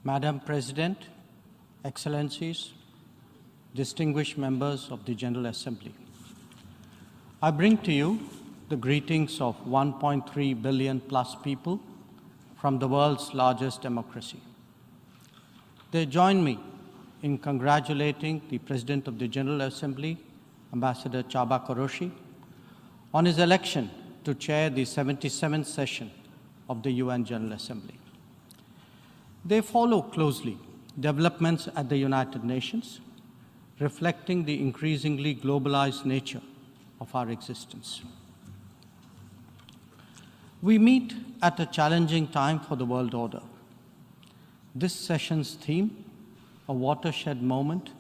Madam President, Excellencies, distinguished members of the General Assembly, I bring to you the greetings of 1.3 billion plus people from the world's largest democracy. They join me in congratulating the President of the General Assembly, Ambassador Csaba Kőrösi, on his election to chair the 77th session of the UN General Assembly. They follow closely developments at the United Nations, reflecting the increasingly globalized nature of our existence. We meet at a challenging time for the world order. This session's theme, a watershed moment,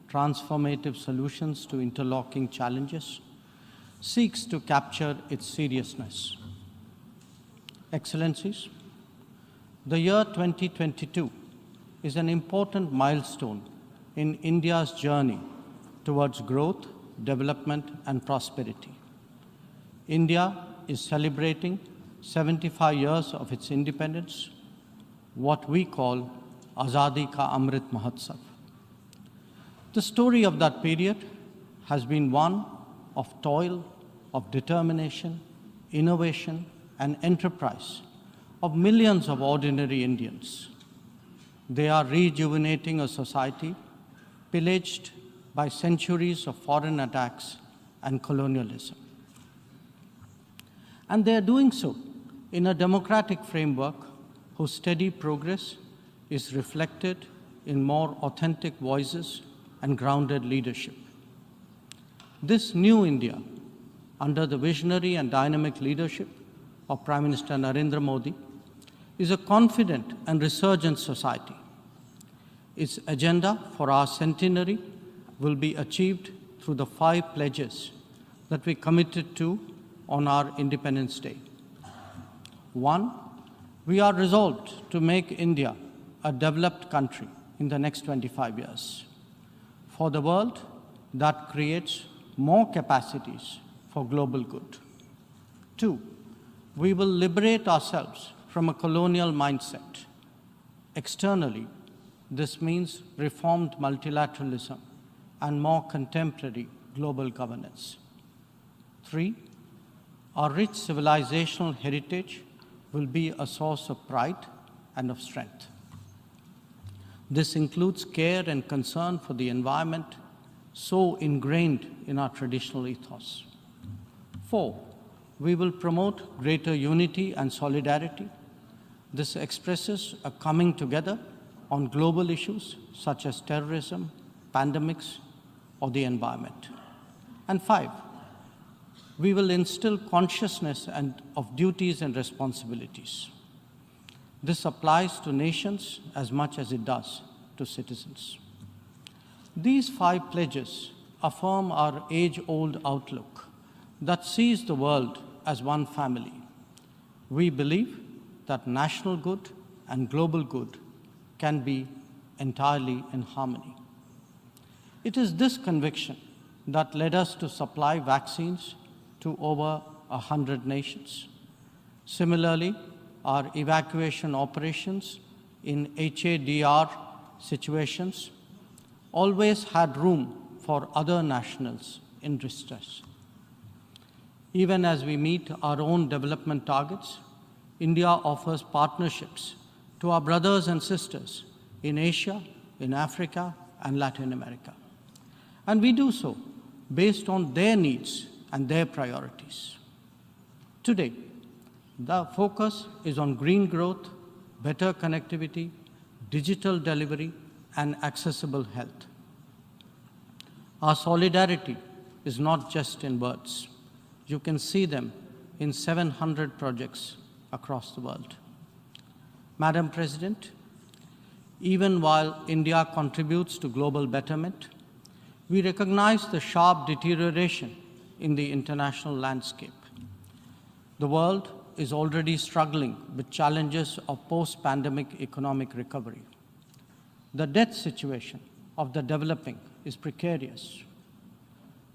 transformative solutions to interlocking challenges, seeks to capture its seriousness. Excellencies, the year 2022 is an important milestone in India's journey towards growth, development, and prosperity. India is celebrating 75 years of its independence, what we call Azadi Ka Amrit Mahotsav. The story of that period has been one of toil, of determination, innovation, and enterprise of millions of ordinary Indians. They are rejuvenating a society pillaged by centuries of foreign attacks and colonialism. And they are doing so in a democratic framework whose steady progress is reflected in more authentic voices and grounded leadership. This new India, under the visionary and dynamic leadership of Prime Minister Narendra Modi, is a confident and resurgent society. Its agenda for our centenary will be achieved through the 5 pledges that we committed to on our Independence Day. 1, we are resolved to make India a developed country in the next 25 years. For the world, that creates more capacities for global good. 2, we will liberate ourselves from a colonial mindset. Externally, this means reformed multilateralism and more contemporary global governance. 3, our rich civilizational heritage will be a source of pride and of strength. This includes care and concern for the environment, so ingrained in our traditional ethos. 4, we will promote greater unity and solidarity. This expresses a coming together on global issues such as terrorism, pandemics, or the environment. And 5, we will instill consciousness of duties and responsibilities. This applies to nations as much as it does to citizens. These 5 pledges affirm our age-old outlook that sees the world as one family. We believe that national good and global good can be entirely in harmony. It is this conviction that led us to supply vaccines to over 100 nations. Similarly, our evacuation operations in HADR situations always had room for other nationals in distress. Even as we meet our own development targets, India offers partnerships to our brothers and sisters in Asia, in Africa, and Latin America. And we do so based on their needs and their priorities. Today, the focus is on green growth, better connectivity, digital delivery, and accessible health. Our solidarity is not just in words. You can see them in 700 projects across the world. Madam President, even while India contributes to global betterment, we recognize the sharp deterioration in the international landscape. The world is already struggling with challenges of post-pandemic economic recovery. The debt situation of the developing is precarious.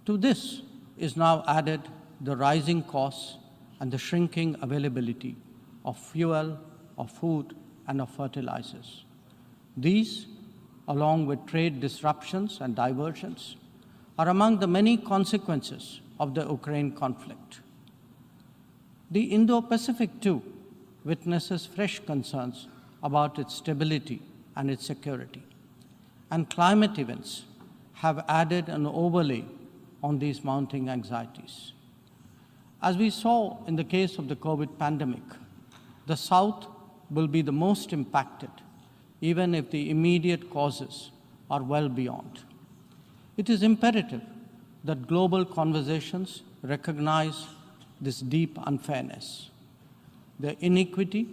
To this is now added the rising costs and the shrinking availability of fuel, of food, and of fertilizers. These, along with trade disruptions and diversions, are among the many consequences of the Ukraine conflict. The Indo-Pacific, too, witnesses fresh concerns about its stability and its security, and climate events have added an overlay on these mounting anxieties. As we saw in the case of the COVID pandemic, the South will be the most impacted, even if the immediate causes are well beyond. It is imperative that global conversations recognize this deep unfairness. The inequity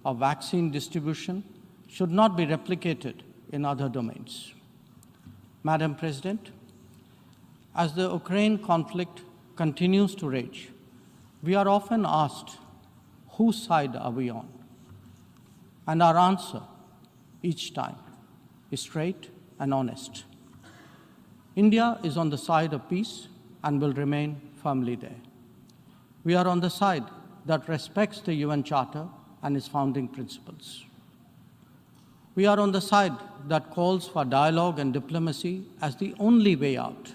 of vaccine distribution should not be replicated in other domains. Madam President, as the Ukraine conflict continues to rage, we are often asked, whose side are we on? And our answer each time is straight and honest. India is on the side of peace and will remain firmly there. We are on the side that respects the UN Charter and its founding principles. We are on the side that calls for dialogue and diplomacy as the only way out.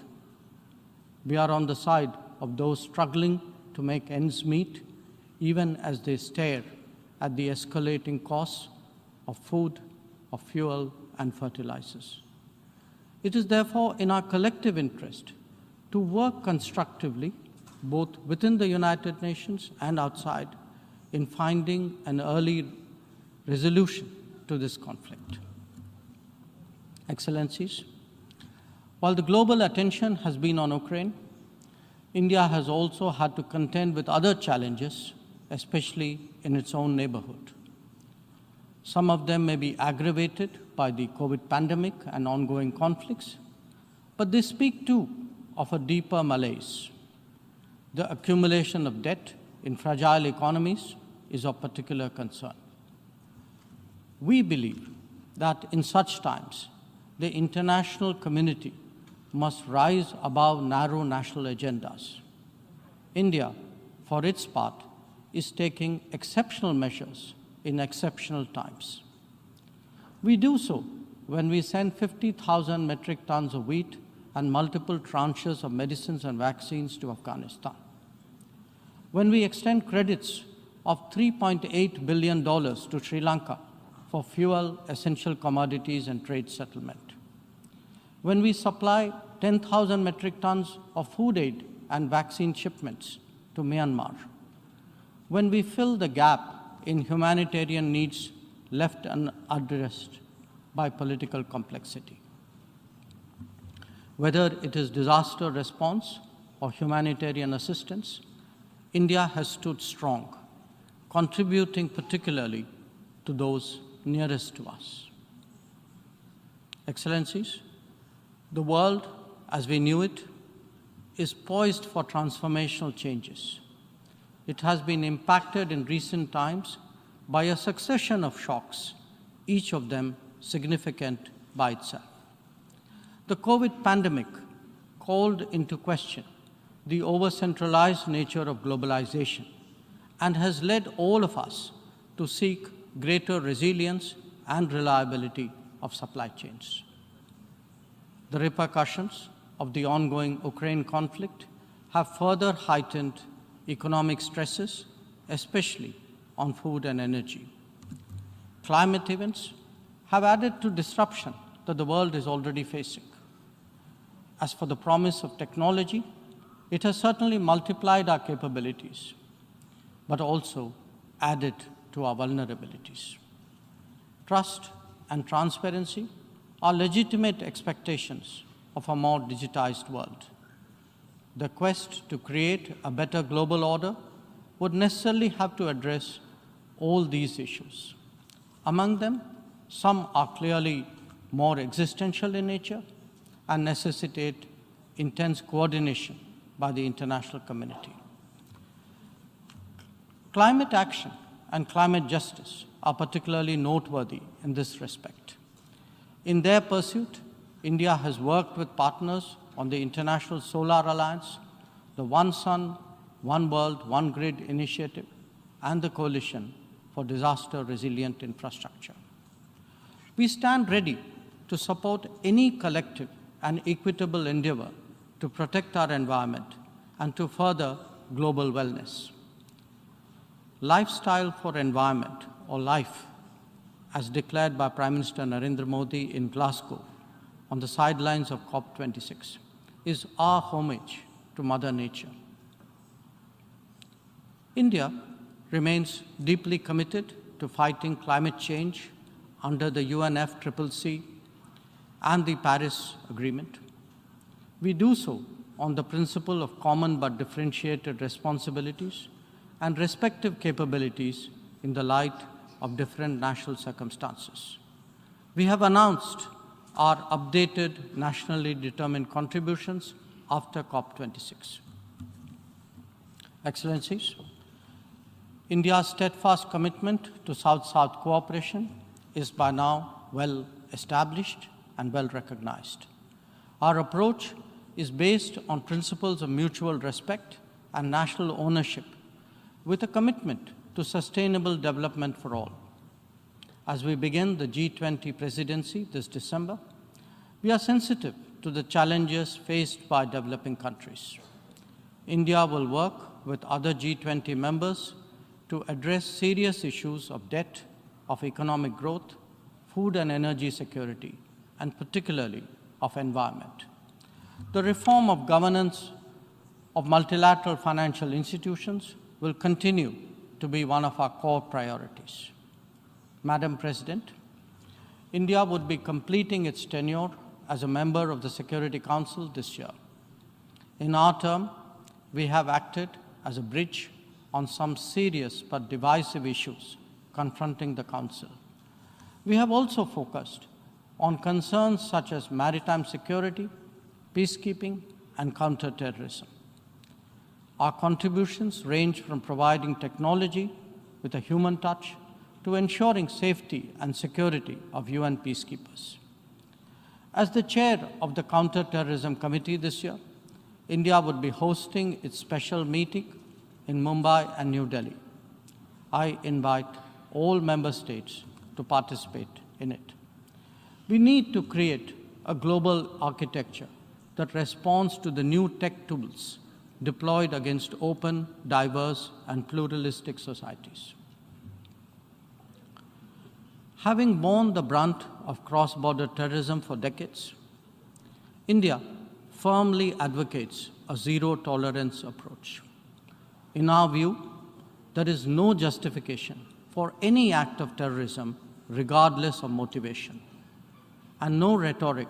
We are on the side of those struggling to make ends meet, even as they stare at the escalating costs of food, of fuel, and fertilizers. It is therefore in our collective interest to work constructively, both within the United Nations and outside, in finding an early resolution to this conflict. Excellencies, while the global attention has been on Ukraine, India has also had to contend with other challenges, especially in its own neighborhood. Some of them may be aggravated by the COVID pandemic and ongoing conflicts, but they speak too of a deeper malaise. The accumulation of debt in fragile economies is of particular concern. We believe that in such times, the international community must rise above narrow national agendas. India, for its part, is taking exceptional measures in exceptional times. We do so when we send 50,000 metric tons of wheat and multiple tranches of medicines and vaccines to Afghanistan. When we extend credits of $3.8 billion to Sri Lanka for fuel, essential commodities, and trade settlement. When we supply 10,000 metric tons of food aid and vaccine shipments to Myanmar. When we fill the gap in humanitarian needs left unaddressed by political complexity. Whether it is disaster response or humanitarian assistance, India has stood strong, contributing particularly to those nearest to us. Excellencies, the world as we knew it is poised for transformational changes. It has been impacted in recent times by a succession of shocks, each of them significant by itself. The COVID pandemic called into question the over-centralized nature of globalization and has led all of us to seek greater resilience and reliability of supply chains. The repercussions of the ongoing Ukraine conflict have further heightened economic stresses, especially on food and energy. Climate events have added to disruption that the world is already facing. As for the promise of technology, it has certainly multiplied our capabilities, but also added to our vulnerabilities. Trust and transparency are legitimate expectations of a more digitized world. The quest to create a better global order would necessarily have to address all these issues. Among them, some are clearly more existential in nature and necessitate intense coordination by the international community. Climate action and climate justice are particularly noteworthy in this respect. In their pursuit, India has worked with partners on the International Solar Alliance, the One Sun, One World, One Grid initiative, and the Coalition for Disaster Resilient Infrastructure. We stand ready to support any collective and equitable endeavor to protect our environment and to further global wellness. Lifestyle for environment, or LIFE, as declared by Prime Minister Narendra Modi in Glasgow on the sidelines of COP26, is our homage to Mother Nature. India remains deeply committed to fighting climate change under the UNFCCC and the Paris Agreement. We do so on the principle of common but differentiated responsibilities and respective capabilities in the light of different national circumstances. We have announced our updated nationally determined contributions after COP26. Excellencies, India's steadfast commitment to South-South cooperation is by now well established and well recognized. Our approach is based on principles of mutual respect and national ownership, with a commitment to sustainable development for all. As we begin the G20 presidency this December, we are sensitive to the challenges faced by developing countries. India will work with other G20 members to address serious issues of debt, of economic growth, food and energy security, and particularly of environment. The reform of governance of multilateral financial institutions will continue to be one of our core priorities. Madam President, India would be completing its tenure as a member of the Security Council this year. In our term, we have acted as a bridge on some serious but divisive issues confronting the Council. We have also focused on concerns such as maritime security, peacekeeping, and counter-terrorism. Our contributions range from providing technology with a human touch to ensuring safety and security of UN peacekeepers. As the chair of the Counter-Terrorism Committee this year, India would be hosting its special meeting in Mumbai and New Delhi. I invite all member states to participate in it. We need to create a global architecture that responds to the new tech tools deployed against open, diverse, and pluralistic societies. Having borne the brunt of cross-border terrorism for decades, India firmly advocates a zero-tolerance approach. In our view, there is no justification for any act of terrorism regardless of motivation, and no rhetoric,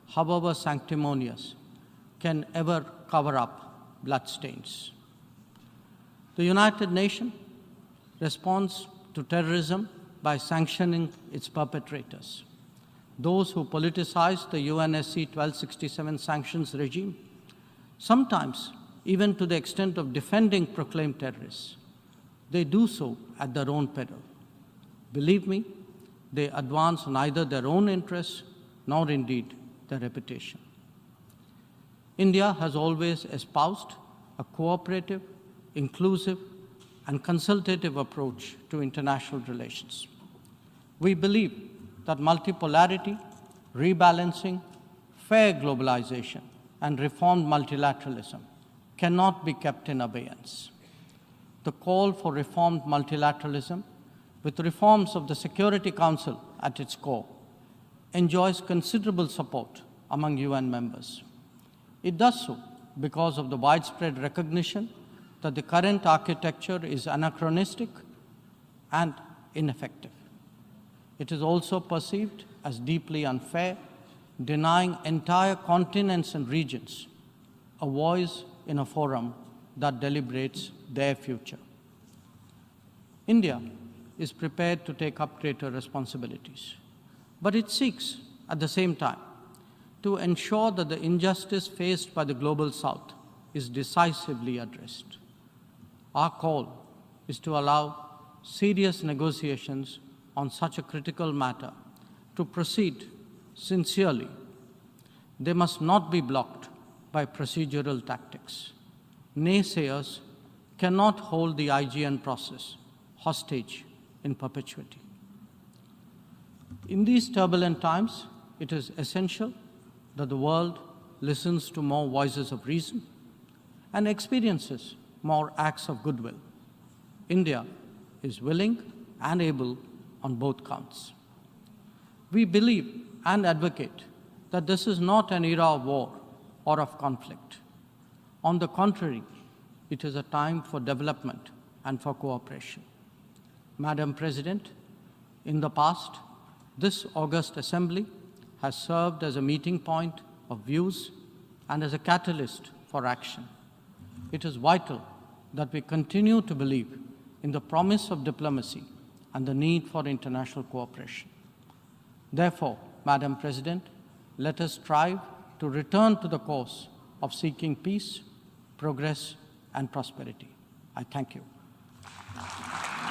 however sanctimonious, can ever cover up bloodstains. The United Nations responds to terrorism by sanctioning its perpetrators, those who politicize the UNSC 1267 sanctions regime, sometimes even to the extent of defending proclaimed terrorists. They do so at their own peril. Believe me, they advance neither their own interests nor indeed their reputation. India has always espoused a cooperative, inclusive, and consultative approach to international relations. We believe that multipolarity, rebalancing, fair globalization, and reformed multilateralism cannot be kept in abeyance. The call for reformed multilateralism, with reforms of the Security Council at its core, enjoys considerable support among UN members. It does so because of the widespread recognition that the current architecture is anachronistic and ineffective. It is also perceived as deeply unfair, denying entire continents and regions a voice in a forum that deliberates their future. India is prepared to take up greater responsibilities, but it seeks, at the same time, to ensure that the injustice faced by the Global South is decisively addressed. Our call is to allow serious negotiations on such a critical matter to proceed sincerely. They must not be blocked by procedural tactics. Naysayers cannot hold the IGN process hostage in perpetuity. In these turbulent times, it is essential that the world listens to more voices of reason and experiences more acts of goodwill. India is willing and able on both counts. We believe and advocate that this is not an era of war or of conflict. On the contrary, it is a time for development and for cooperation. Madam President, in the past, this august assembly has served as a meeting point of views and as a catalyst for action. It is vital that we continue to believe in the promise of diplomacy and the need for international cooperation. Therefore, Madam President, let us strive to return to the course of seeking peace, progress, and prosperity. I thank you.